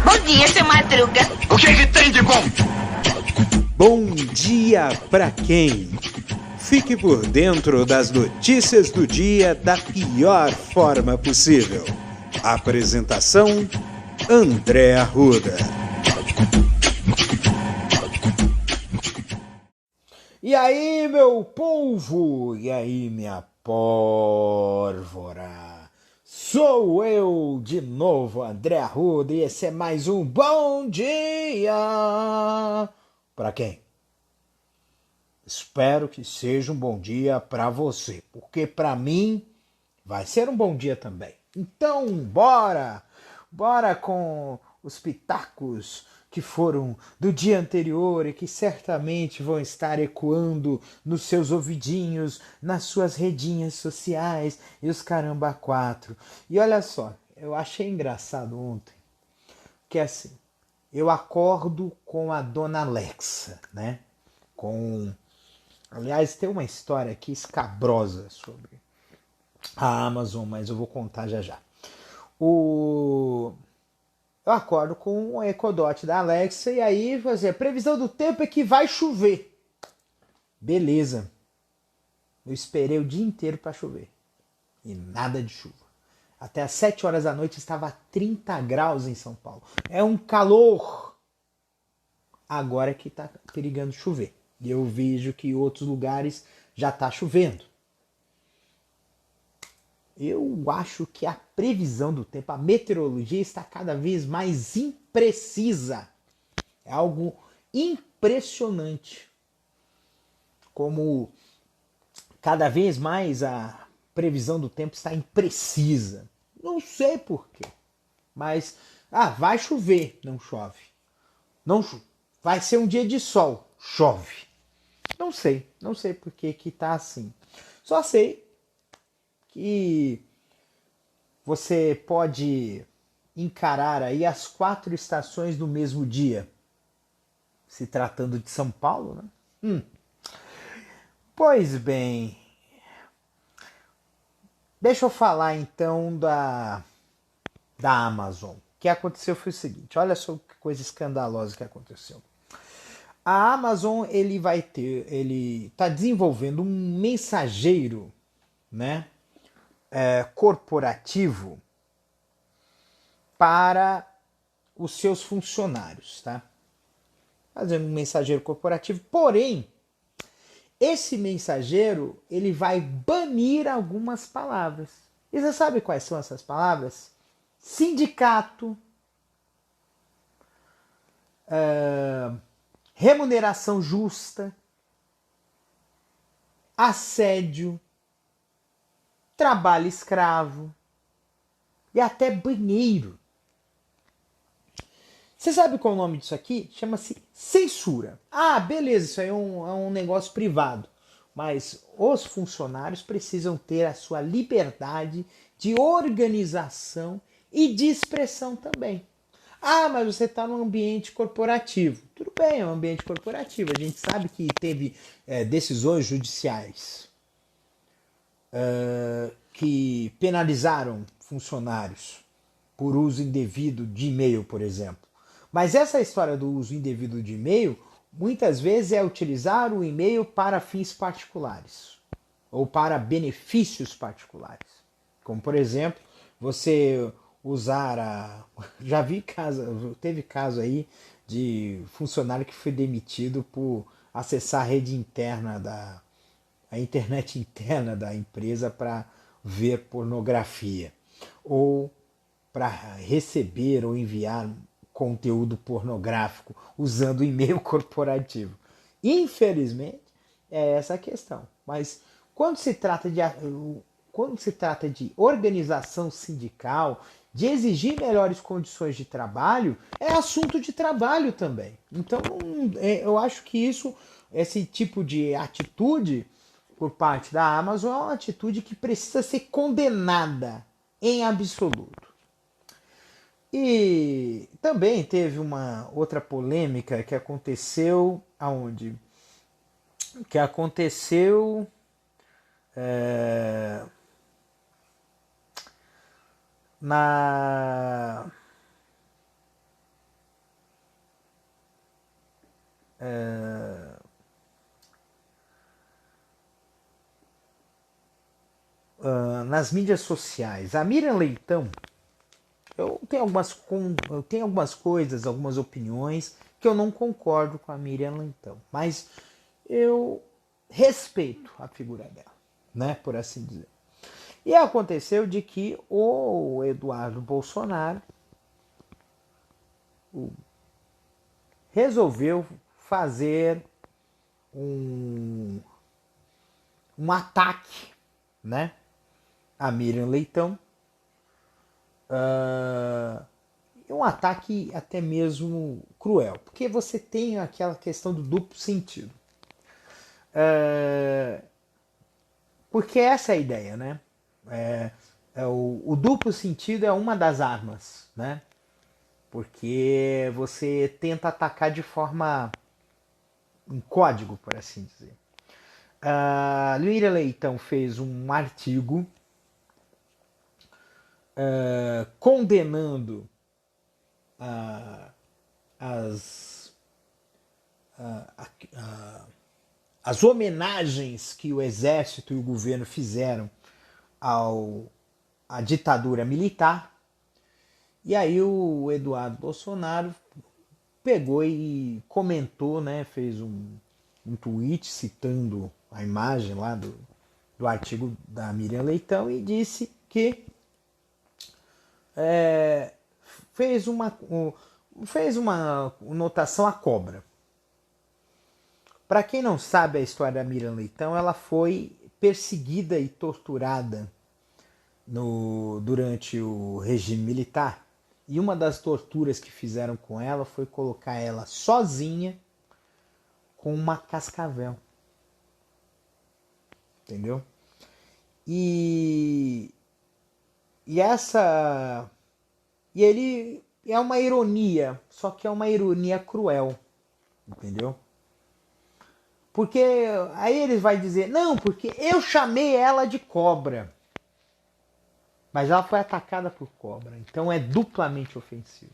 Bom dia, seu Madruga. O que tem de bom? Bom dia pra quem? Fique por dentro das notícias do dia da pior forma possível. Apresentação: André Arruda. E aí, meu povo? E aí, minha pórvora? Sou eu de novo, André Arruda, e esse é mais um Bom Dia pra quem? Espero que seja um bom dia pra você, porque pra mim vai ser um bom dia também. Então, bora com os pitacos que foram do dia anterior e que certamente vão estar ecoando nos seus ouvidinhos, nas suas redinhas sociais e os caramba quatro. E olha só, eu achei engraçado ontem, que assim, eu acordo com a dona Alexa, né? Aliás, tem uma história aqui escabrosa sobre a Amazon, mas eu vou contar já já. Eu acordo com o Echo Dot da Alexa e aí a previsão do tempo é que vai chover. Beleza. Eu esperei o dia inteiro para chover. E nada de chuva. Até às 7 horas da noite estava 30 graus em São Paulo. É um calor. Agora é que está perigando chover. E eu vejo que em outros lugares já está chovendo. Eu acho que a previsão do tempo, a meteorologia está cada vez mais imprecisa. É algo impressionante. Como cada vez mais a previsão do tempo está imprecisa. Não sei porquê. Mas, vai chover, não chove. Vai ser um dia de sol, chove. Não sei por que está assim. Só sei que você pode encarar aí as 4 estações no mesmo dia. Se tratando de São Paulo, né? Pois bem, deixa eu falar então da Amazon. O que aconteceu foi o seguinte, olha só que coisa escandalosa que aconteceu. A Amazon ele está desenvolvendo um mensageiro, né? Corporativo para os seus funcionários, tá? Fazendo um mensageiro corporativo, porém, esse mensageiro ele vai banir algumas palavras. E você sabe quais são essas palavras? Sindicato, remuneração justa, assédio, trabalho escravo e até banheiro. Você sabe qual é o nome disso aqui? Chama-se censura. Beleza, isso aí é um negócio privado. Mas os funcionários precisam ter a sua liberdade de organização e de expressão também. Mas você está num ambiente corporativo. Tudo bem, é um ambiente corporativo. A gente sabe que teve decisões judiciais que penalizaram funcionários por uso indevido de e-mail, por exemplo. Mas essa história do uso indevido de e-mail, muitas vezes é utilizar o e-mail para fins particulares ou para benefícios particulares. Como, por exemplo, você usar teve caso aí de funcionário que foi demitido por acessar a rede interna a internet interna da empresa para ver pornografia ou para receber ou enviar conteúdo pornográfico usando o e-mail corporativo. Infelizmente, é essa a questão. Mas quando se trata de organização sindical, de exigir melhores condições de trabalho, é assunto de trabalho também. Então, eu acho que esse tipo de atitude por parte da Amazon é uma atitude que precisa ser condenada em absoluto. E também teve uma outra polêmica que aconteceu aonde? Que aconteceu na nas mídias sociais. A Miriam Leitão, eu tenho algumas coisas, algumas opiniões que eu não concordo com a Miriam Leitão, mas eu respeito a figura dela, né, por assim dizer. E aconteceu de que o Eduardo Bolsonaro resolveu fazer um ataque, né, a Miriam Leitão, um ataque até mesmo cruel, porque você tem aquela questão do duplo sentido. Porque essa é a ideia, né? O duplo sentido é uma das armas, né? Porque você tenta atacar de forma em código, por assim dizer. A Miriam Leitão fez um artigo condenando as homenagens que o exército e o governo fizeram à ditadura militar. E aí o Eduardo Bolsonaro pegou e comentou, né, fez um tweet citando a imagem lá do artigo da Miriam Leitão e disse que fez uma notação à cobra. Para quem não sabe a história da Miriam Leitão, ela foi perseguida e torturada durante o regime militar. E uma das torturas que fizeram com ela foi colocar ela sozinha com uma cascavel. Entendeu? E ele é uma ironia, só que é uma ironia cruel. Entendeu? Porque aí ele vai dizer, não, porque eu chamei ela de cobra. Mas ela foi atacada por cobra, então é duplamente ofensivo.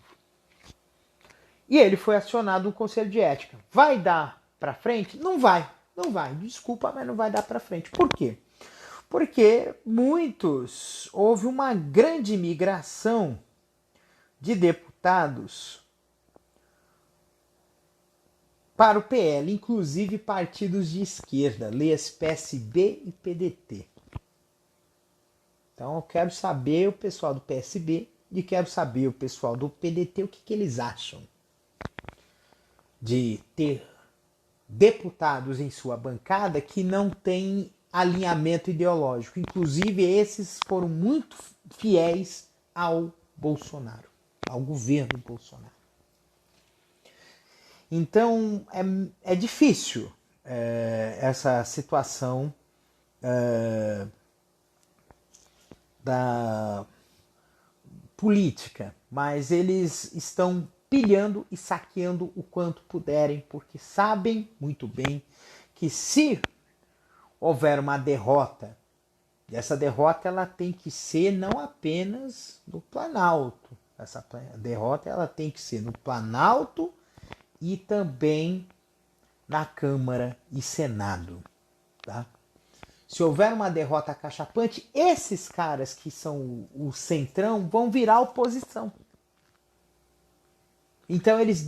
E ele foi acionado no Conselho de Ética. Vai dar para frente? Não vai. Desculpa, mas não vai dar para frente. Por quê? Porque houve uma grande migração de deputados para o PL, inclusive partidos de esquerda, leia-se PSB e PDT. Então eu quero saber o pessoal do PSB e quero saber o pessoal do PDT o que eles acham de ter deputados em sua bancada que não têm alinhamento ideológico. Inclusive esses foram muito fiéis ao Bolsonaro, ao governo Bolsonaro. Então é difícil essa situação da política, mas eles estão pilhando e saqueando o quanto puderem, porque sabem muito bem que se houver uma derrota, e essa derrota ela tem que ser não apenas no Planalto, essa derrota ela tem que ser no Planalto e também na Câmara e Senado, tá? Se houver uma derrota cachapante, esses caras que são o centrão vão virar oposição. Então eles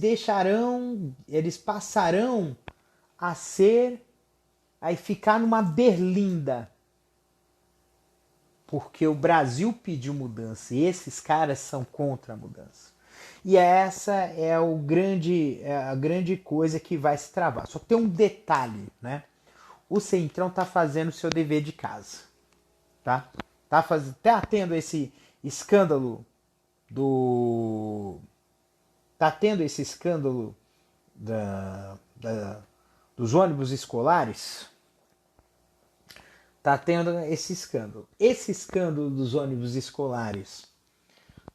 passarão a ficar numa berlinda. Porque o Brasil pediu mudança e esses caras são contra a mudança. E essa é a grande coisa que vai se travar. Só tem um detalhe, né? O Centrão está fazendo o seu dever de casa, tá? Tá tendo esse escândalo dos ônibus escolares. Tá tendo esse escândalo. Esse escândalo dos ônibus escolares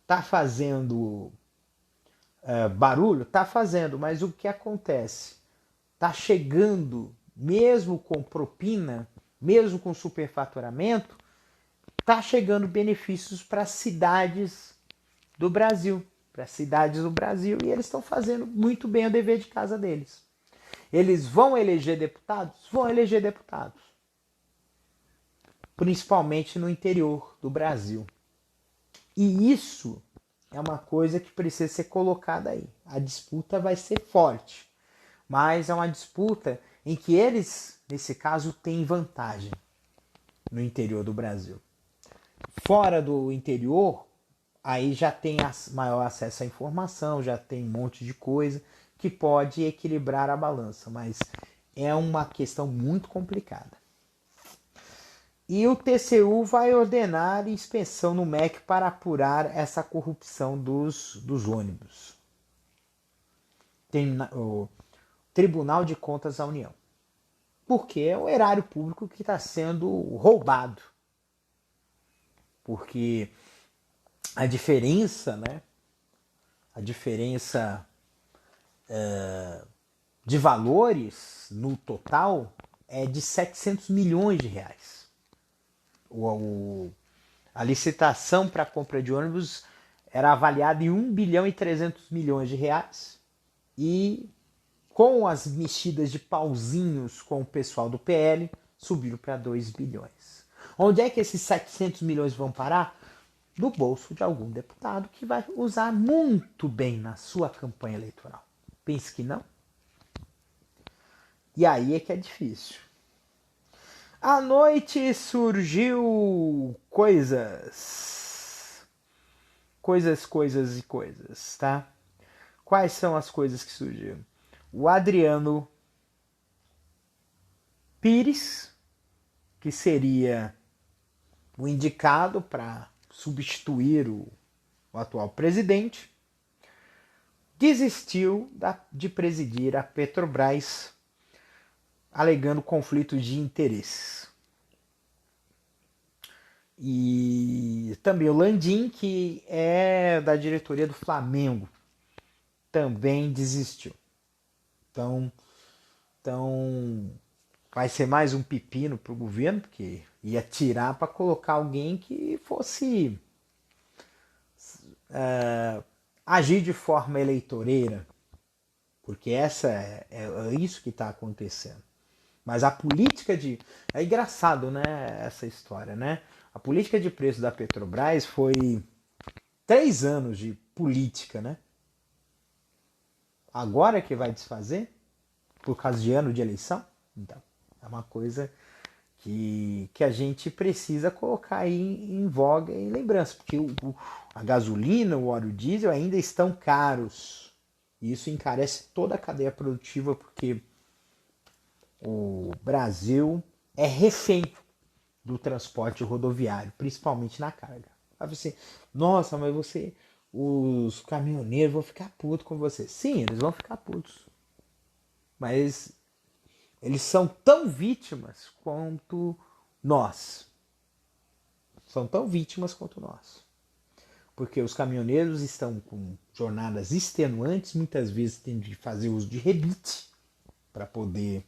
tá fazendo barulho? Tá fazendo, mas o que acontece? Tá chegando, mesmo com propina, mesmo com superfaturamento, está chegando benefícios para as cidades do Brasil. Para as cidades do Brasil. E eles estão fazendo muito bem o dever de casa deles. Eles vão eleger deputados? Vão eleger deputados. Principalmente no interior do Brasil. E isso é uma coisa que precisa ser colocada aí. A disputa vai ser forte. Mas é uma disputa em que eles, nesse caso, têm vantagem no interior do Brasil. Fora do interior, aí já tem maior acesso à informação, já tem um monte de coisa que pode equilibrar a balança, mas é uma questão muito complicada. E o TCU vai ordenar inspeção no MEC para apurar essa corrupção dos ônibus. Tem o Tribunal de Contas da União. Porque é o erário público que está sendo roubado. Porque a diferença, né? A diferença de valores no total é de 700 milhões de reais. A licitação para a compra de ônibus era avaliada em 1 bilhão e 300 milhões de reais. E com as mexidas de pauzinhos com o pessoal do PL, subiram para 2 bilhões. Onde é que esses 700 milhões vão parar? No bolso de algum deputado que vai usar muito bem na sua campanha eleitoral. Pense que não? E aí é que é difícil. À noite surgiu coisas, tá? Quais são as coisas que surgiram? O Adriano Pires, que seria o indicado para substituir o atual presidente, desistiu de presidir a Petrobras, alegando conflito de interesses. E também o Landim, que é da diretoria do Flamengo, também desistiu. Então vai ser mais um pepino para o governo, porque ia tirar para colocar alguém que fosse agir de forma eleitoreira, porque é isso que está acontecendo. Mas a política de... É engraçado, né, essa história, né? A política de preço da Petrobras foi 3 anos de política, né? Agora que vai desfazer? Por causa de ano de eleição? Então, é uma coisa que a gente precisa colocar aí em voga e em lembrança, porque a gasolina, o óleo diesel ainda estão caros. E isso encarece toda a cadeia produtiva, porque o Brasil é refém do transporte rodoviário, principalmente na carga. Aí você, nossa, mas os caminhoneiros vão ficar putos com você. Sim, eles vão ficar putos. Mas eles são tão vítimas quanto nós. São tão vítimas quanto nós. Porque os caminhoneiros estão com jornadas extenuantes, muitas vezes têm de fazer uso de rebite para poder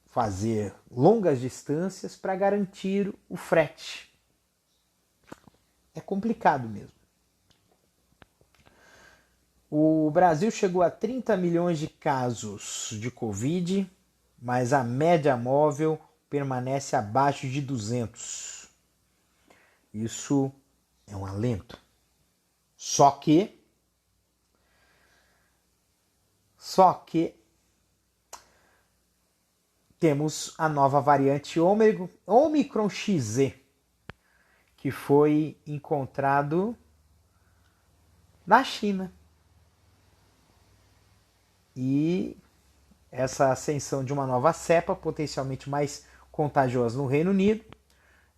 fazer longas distâncias para garantir o frete. É complicado mesmo. O Brasil chegou a 30 milhões de casos de Covid, mas a média móvel permanece abaixo de 200. Isso é um alento. Só que temos a nova variante Omicron XZ, que foi encontrado na China. E essa ascensão de uma nova cepa, potencialmente mais contagiosa no Reino Unido,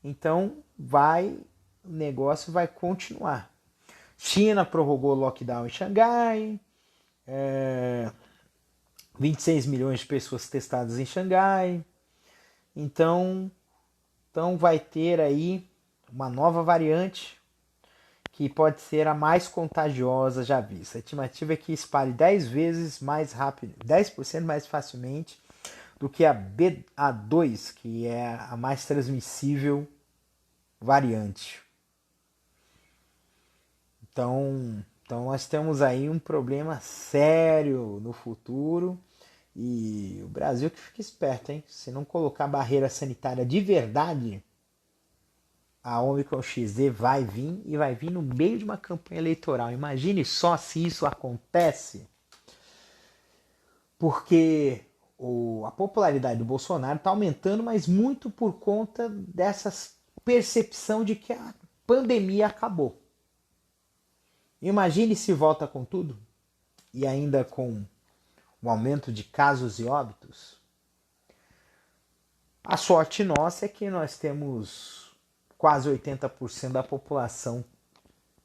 então o negócio vai continuar. China prorrogou o lockdown em Xangai, 26 milhões de pessoas testadas em Xangai, então vai ter aí uma nova variante que pode ser a mais contagiosa já vista. A estimativa é que espalhe 10 vezes mais rápido, 10% mais facilmente do que a BA2, que é a mais transmissível variante. Então nós temos aí um problema sério no futuro e o Brasil que fica esperto, hein? Se não colocar barreira sanitária de verdade, a Omicron XZ vai vir e vai vir no meio de uma campanha eleitoral. Imagine só se isso acontece, porque a popularidade do Bolsonaro está aumentando, mas muito por conta dessa percepção de que a pandemia acabou. Imagine se volta com tudo e ainda com o aumento de casos e óbitos. A sorte nossa é que nós temos quase 80% da população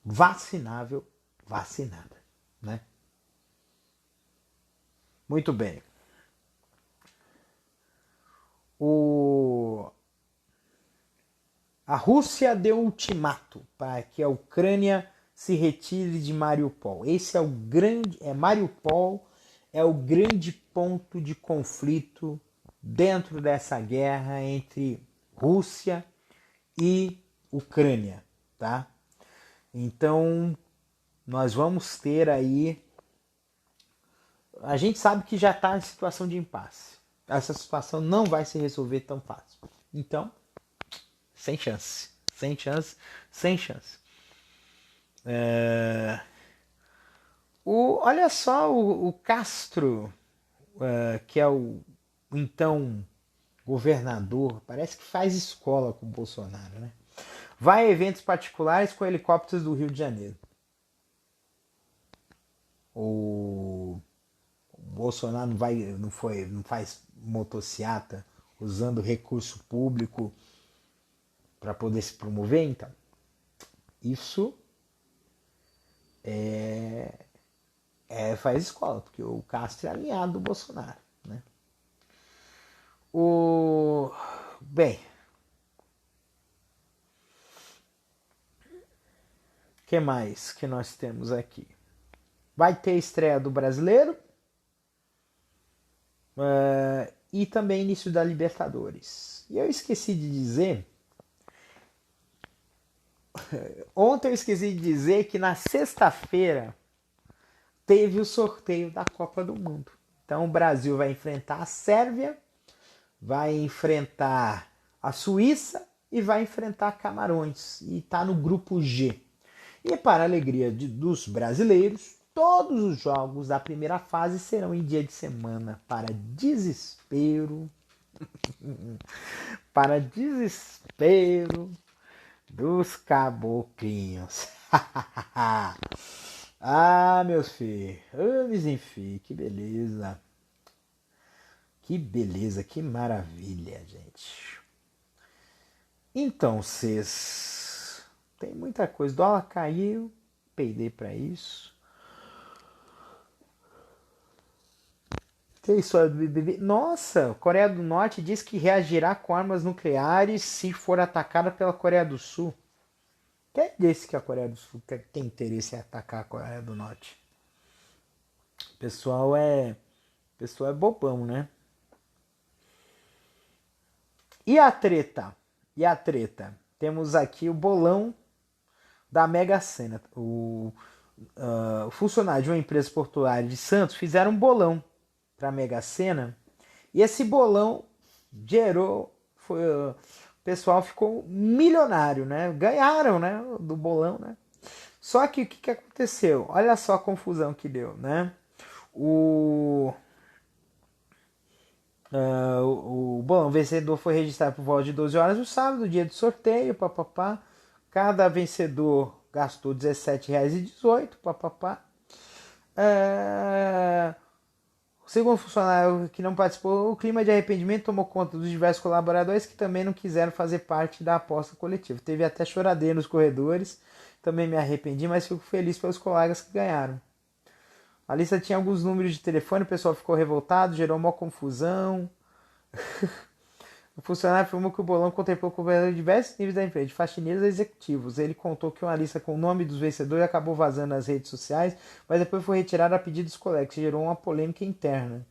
vacinável, vacinada, né? Muito bem. A Rússia deu um ultimato para que a Ucrânia se retire de Mariupol. Esse é o grande, Mariupol é o grande ponto de conflito dentro dessa guerra entre Rússia e Ucrânia, tá? Então, nós vamos ter aí... A gente sabe que já está em situação de impasse. Essa situação não vai se resolver tão fácil. Então, sem chance. Sem chance, sem chance. Olha só o Castro, que é o então governador, parece que faz escola com o Bolsonaro, né? Vai a eventos particulares com helicópteros do Rio de Janeiro. O Bolsonaro não faz motociata usando recurso público para poder se promover, então. Isso faz escola, porque o Castro é alinhado do Bolsonaro, né? Bem, o que mais que nós temos aqui? Vai ter estreia do Brasileiro e também início da Libertadores. E eu esqueci de dizer... Ontem eu esqueci de dizer que na sexta-feira teve o sorteio da Copa do Mundo. Então o Brasil vai enfrentar a Sérvia, vai enfrentar a Suíça e vai enfrentar Camarões. E está no grupo G. E para a alegria dos brasileiros, todos os jogos da primeira fase serão em dia de semana, para desespero dos caboclinhos. Ah, meus filhos. Que beleza. Que beleza, que maravilha, gente. Então, vocês... Tem muita coisa. O dólar caiu, peidei para isso. Tem história do BBB. Nossa, a Coreia do Norte diz que reagirá com armas nucleares se for atacada pela Coreia do Sul. Quem disse que a Coreia do Sul tem interesse em atacar a Coreia do Norte? O pessoal é bobão, né? E a treta? Temos aqui o bolão da Mega Sena. O funcionário de uma empresa portuária de Santos fizeram um bolão para a Mega Sena, e esse bolão gerou, o pessoal ficou milionário, né? Ganharam, né, do bolão, né? Só que o que aconteceu? Olha só a confusão que deu, né? O bolão vencedor foi registrado por volta de 12 horas no sábado, dia do sorteio, papapá. Cada vencedor gastou R$17,18, papapá. Segundo o funcionário que não participou, o clima de arrependimento tomou conta dos diversos colaboradores que também não quiseram fazer parte da aposta coletiva. Teve até choradeira nos corredores. Também me arrependi, mas fico feliz pelos colegas que ganharam. A lista tinha alguns números de telefone, o pessoal ficou revoltado, gerou uma confusão. O funcionário afirmou que o bolão contemplou com diversos níveis da empresa, de faxineiros a executivos. Ele contou que uma lista com o nome dos vencedores acabou vazando nas redes sociais, mas depois foi retirada a pedido dos colegas, que gerou uma polêmica interna.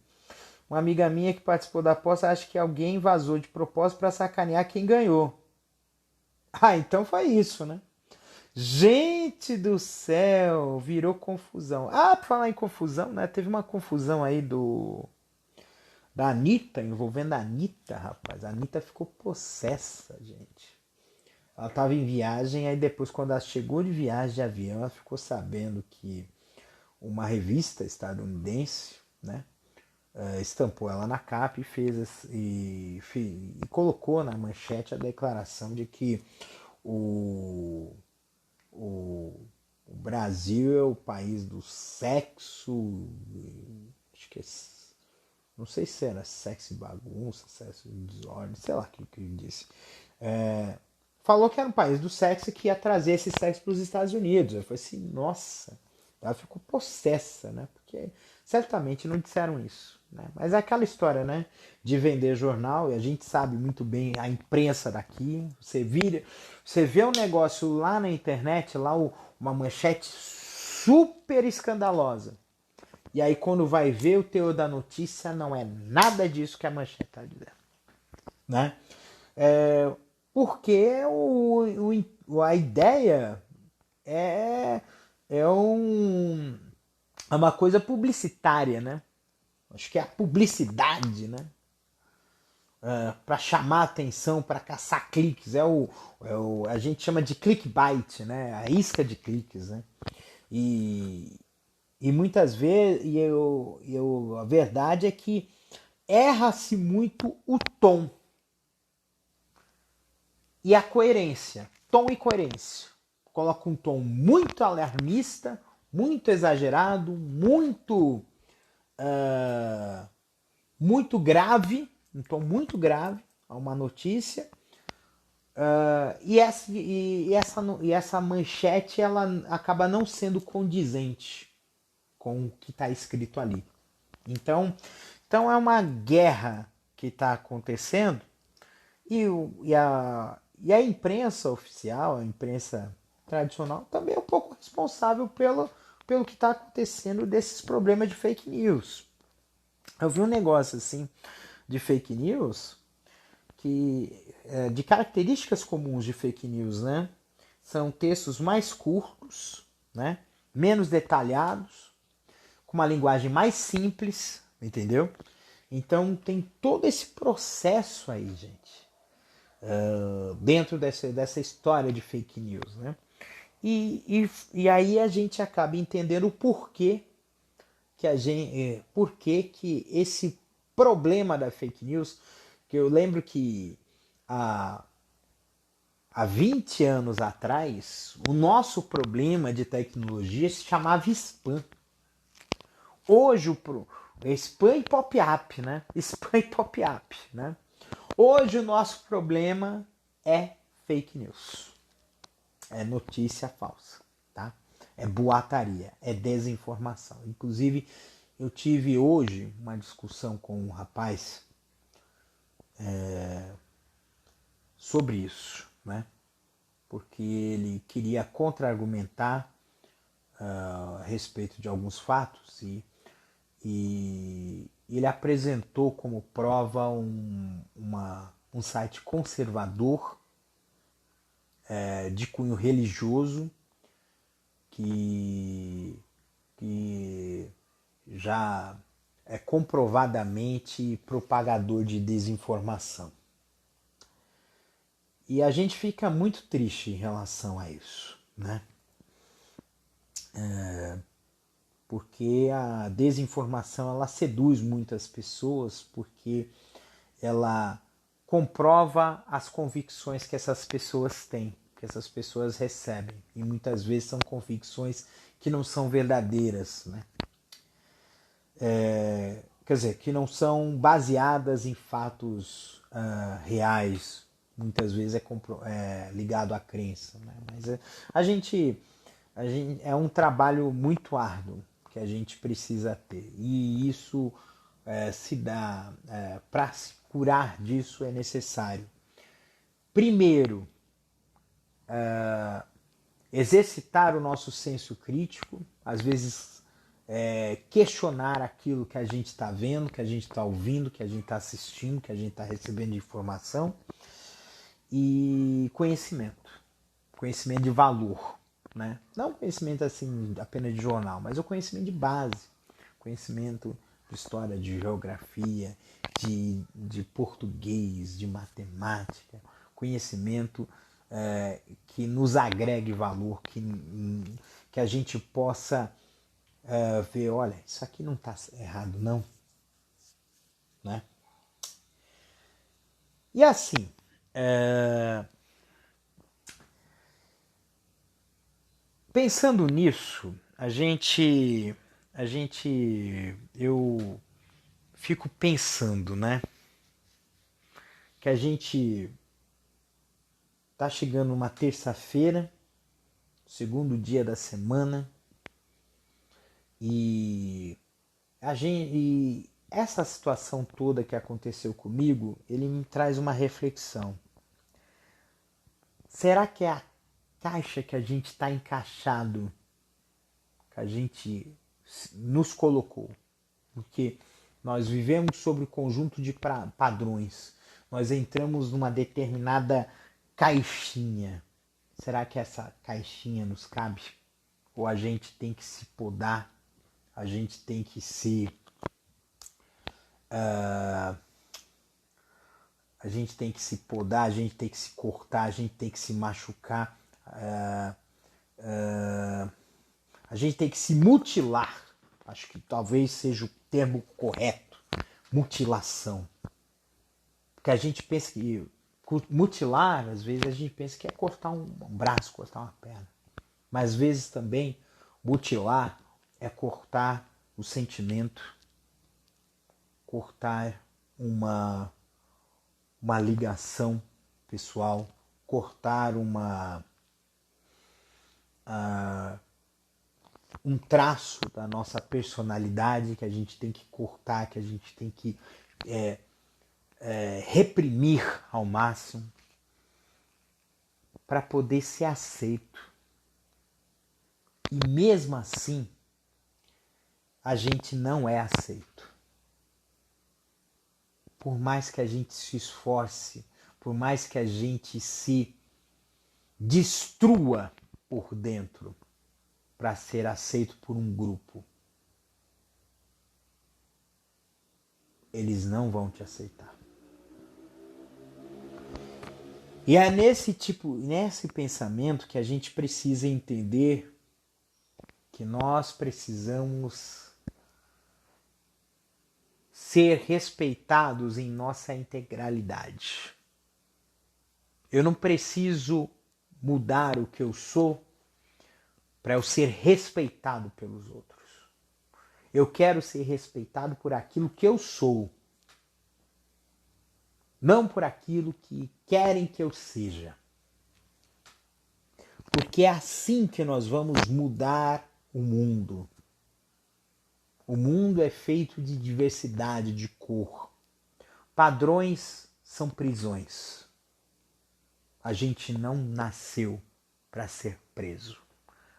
Uma amiga minha que participou da aposta acha que alguém vazou de propósito para sacanear quem ganhou. Ah, então foi isso, né? Gente do céu, virou confusão. Ah, por falar em confusão, né? Teve uma confusão aí da Anitta, envolvendo a Anitta, rapaz. A Anitta ficou possessa, gente. Ela estava em viagem, aí depois, quando ela chegou de viagem de avião, ela ficou sabendo que uma revista estadunidense, né, estampou ela na capa e e colocou na manchete a declaração de que o, o, o Brasil é o país do sexo, acho que não sei se era sexo e bagunça, sexo e desordem, sei lá o que ele disse. É, falou que era um país do sexo e que ia trazer esse sexo para os Estados Unidos. Eu falei assim, nossa, ela ficou possessa, né? Porque certamente não disseram isso. Né? Mas é aquela história, né? De vender jornal, e a gente sabe muito bem a imprensa daqui. Você vê um negócio lá na internet, lá uma manchete super escandalosa. E aí quando vai ver o teor da notícia, não é nada disso que a manchete está dizendo. Né? É, porque a ideia é, é uma coisa publicitária, né? Acho que é a publicidade, né? Para chamar atenção, para caçar cliques. A gente chama de clickbait, né? A isca de cliques, né? E, e muitas vezes, a verdade é que erra-se muito o tom e a coerência. Tom e coerência. Coloca um tom muito alarmista, muito exagerado, muito grave, um tom muito grave a uma notícia. E essa manchete ela acaba não sendo condizente com o que está escrito ali. Então é uma guerra que está acontecendo e a imprensa oficial, a imprensa tradicional, também é um pouco responsável pelo que está acontecendo desses problemas de fake news. Eu vi um negócio assim de fake news de características comuns de fake news, né? São textos mais curtos, né? Menos detalhados, com uma linguagem mais simples, entendeu? Então tem todo esse processo aí, gente, dentro dessa história de fake news, né? E aí a gente acaba entendendo o porquê que esse problema da fake news, que eu lembro que há 20 anos atrás, o nosso problema de tecnologia se chamava spam. Hoje spam e pop-up, né? Spam e pop-up, né? Hoje o nosso problema é fake news. É notícia falsa, tá? É boataria, é desinformação. Inclusive, eu tive hoje uma discussão com um rapaz sobre isso, né? Porque ele queria contra-argumentar a respeito de alguns fatos e ele apresentou como prova um site conservador de cunho religioso que já é comprovadamente propagador de desinformação. E a gente fica muito triste em relação a isso, né? Porque a desinformação ela seduz muitas pessoas porque ela comprova as convicções que essas pessoas têm, que essas pessoas recebem. E muitas vezes são convicções que não são verdadeiras, né? Quer dizer, que não são baseadas em fatos reais. Muitas vezes é ligado à crença. Né? Mas a gente é um trabalho muito árduo que a gente precisa ter. E isso se dá, para se curar disso é necessário, primeiro, exercitar o nosso senso crítico, às vezes questionar aquilo que a gente está vendo, que a gente está ouvindo, que a gente está assistindo, que a gente está recebendo de informação. e conhecimento de valor, né? Não conhecimento assim apenas de jornal, mas o conhecimento de base, conhecimento de história, de geografia, de português, de matemática, conhecimento que nos agregue valor, que a gente possa ver, olha, isso aqui não está errado não, né? E assim, pensando nisso, eu fico pensando, né? Que a gente tá chegando uma terça-feira, segundo dia da semana, e essa situação toda que aconteceu comigo, ele me traz uma reflexão. Será que é a caixa que a gente está encaixado, que a gente nos colocou? Porque nós vivemos sobre um conjunto de padrões. Nós entramos numa determinada caixinha. Será que essa caixinha nos cabe? Ou a gente tem que se podar? A gente tem que se... a gente tem que se podar, a gente tem que se cortar, a gente tem que se machucar, a gente tem que se mutilar. Acho que talvez seja o termo correto, mutilação. Porque a gente pensa que mutilar, às vezes a gente pensa que é cortar um braço, cortar uma perna. Mas às vezes também mutilar é cortar o sentimento, cortar uma ligação pessoal, cortar um traço da nossa personalidade que a gente tem que cortar, que a gente tem que reprimir ao máximo para poder ser aceito. E mesmo assim, a gente não é aceito. Por mais que a gente se esforce, por mais que a gente se destrua por dentro para ser aceito por um grupo, eles não vão te aceitar. E é nesse pensamento que a gente precisa entender que nós precisamos ser respeitados em nossa integralidade. Eu não preciso mudar o que eu sou para eu ser respeitado pelos outros. Eu quero ser respeitado por aquilo que eu sou, não por aquilo que querem que eu seja. Porque é assim que nós vamos mudar o mundo. O mundo é feito de diversidade de cor. Padrões são prisões. A gente não nasceu para ser preso.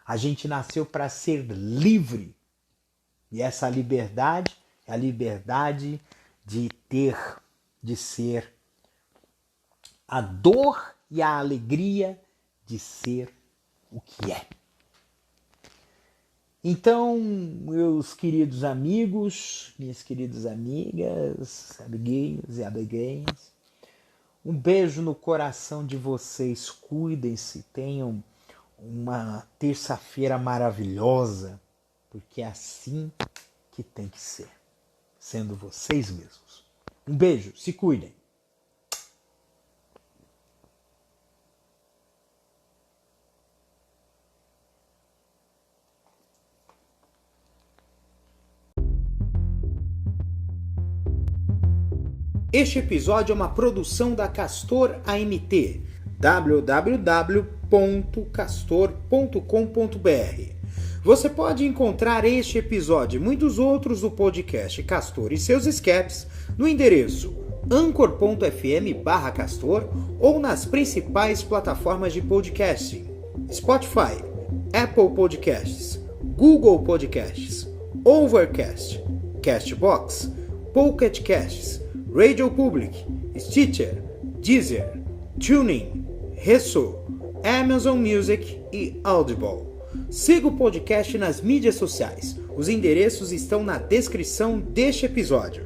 A gente nasceu para ser livre. E essa liberdade é a liberdade de ser a dor e a alegria de ser o que é. Então, meus queridos amigos, minhas queridas amigas, amiguinhos e amiguinhas, um beijo no coração de vocês, cuidem-se, tenham uma terça-feira maravilhosa, porque é assim que tem que ser, sendo vocês mesmos. Um beijo, se cuidem. Este episódio é uma produção da Castor AMT, www.castor.com.br. Você pode encontrar este episódio e muitos outros do podcast Castor e seus escapes no endereço anchor.fm/castor ou nas principais plataformas de podcasting: Spotify, Apple Podcasts, Google Podcasts, Overcast, Castbox, Pocket Casts, Radio Public, Stitcher, Deezer, TuneIn, Resso, Amazon Music e Audible. Siga o podcast nas mídias sociais. Os endereços estão na descrição deste episódio.